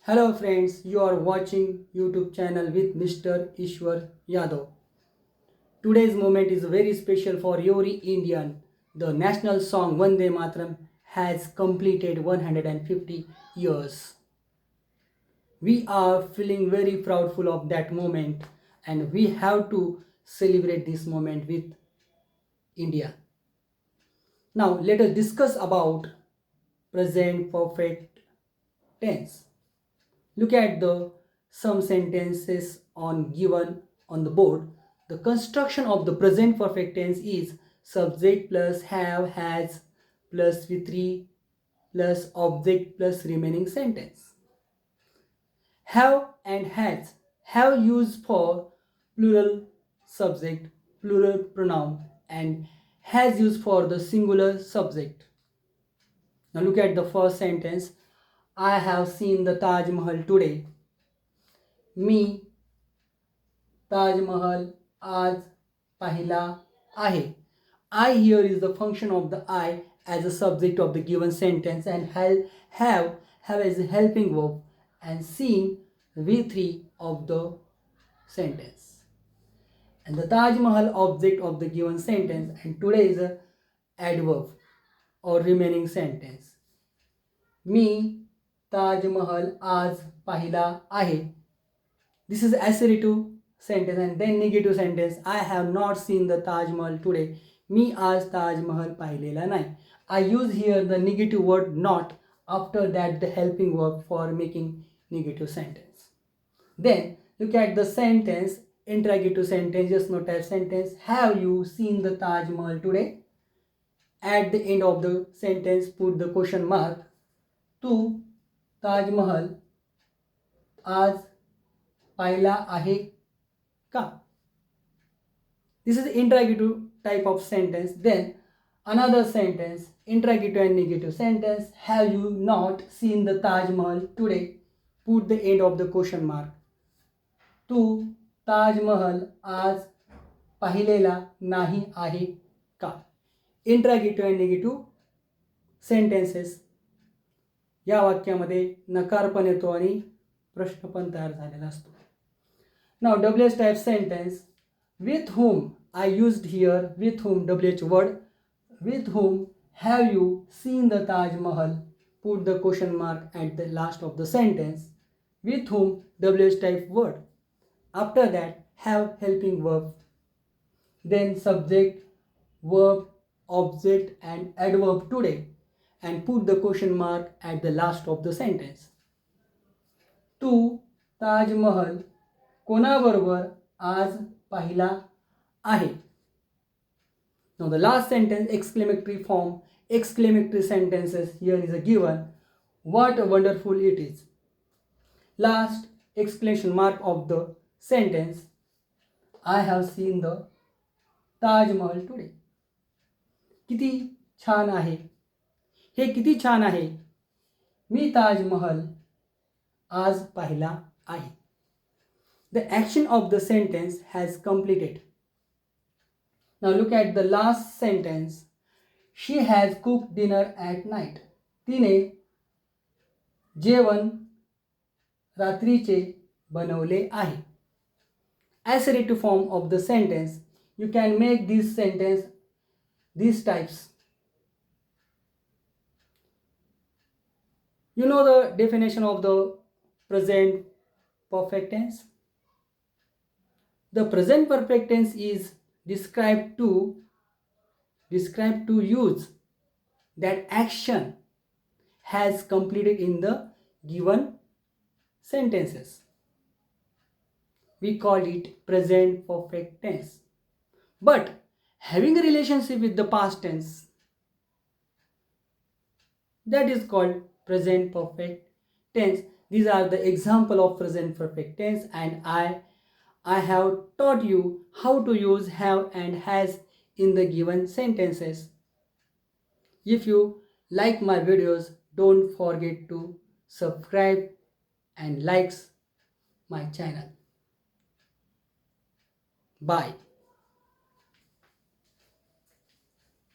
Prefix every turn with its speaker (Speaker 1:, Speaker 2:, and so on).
Speaker 1: Hello friends, you are watching YouTube channel with Mr. Ishwar Yadav. Today's moment is very special for every Indian. The national song Vande Mataram has completed 150 years. We are feeling very proudful of that moment and we have to celebrate this moment with India. Now let us discuss about present perfect tense. Look at the some sentences on given on the board. The construction of the present perfect tense is subject plus have has plus V3 plus object plus remaining sentence. Have and has have used for plural subject, plural pronoun, and has used for the singular subject. Now look at the first sentence. I have seen the Taj Mahal today. मी ताजमहल आज पाहिला आहे. I here is the function of the I as a subject of the given sentence and have as a helping verb and seen V3 of the sentence. And the Taj Mahal object of the given sentence and today is a adverb or remaining sentence. मी ताजमहल आज पाहिला आहे. This is assertive sentence and then negative sentence. I have not seen the Taj Mahal today. मी आज ताज महल पाहिलेला नाही. I use here the negative word not, after that the helping verb for making negative sentence. Then look at the sentence, interrogative sentence, yes no type sentence. Have you seen the Taj Mahal today? At the end of the sentence put the question mark. तू ताज महल आज पाहिला आहे का? This is interrogative type of sentence. Then another sentence, interrogative and negative sentence. Have you not seen the Taj Mahal today? Put the end of the question mark. तू ताज महल आज पाहिलेला नाही आहे का? Interrogative and negative sentences. या वाक्यामध्ये नकार पण येतो आणि प्रश्न पण तयार झालेला असतो. Now WH type sentence. With whom, I used here with whom WH word. With whom have you seen the Taj Mahal? Put the question mark at the last of the sentence. With whom WH type word. After that have helping verb. Then subject, verb, object and adverb today and put the question mark at the last of the sentence. तू ताज महल कोणाबरोबर आज पाहिला आहे? Now the last sentence, exclamatory form, exclamatory sentences. Here is a given. What wonderful it is. Last exclamation mark of the sentence. I have seen the Taj Mahal today. किती छान आहे. हे किती छान आहे. मी ताज महल आज पाहिला आहे. The action of the sentence has completed. Now look at the last sentence. She has cooked dinner at night. तिने जेवण रात्रीचे बनवले आहे. Assertive form of the sentence. You can make this sentence these types. You know the definition of the present perfect tense? The present perfect tense is described to use that action has completed in the given sentences. We call it present perfect tense. But having a relationship with the past tense, that is called present perfect tense. These are the example of present perfect tense and I have taught you how to use have and has in the given sentences. If you like my videos, don't forget to subscribe and likes my channel. Bye.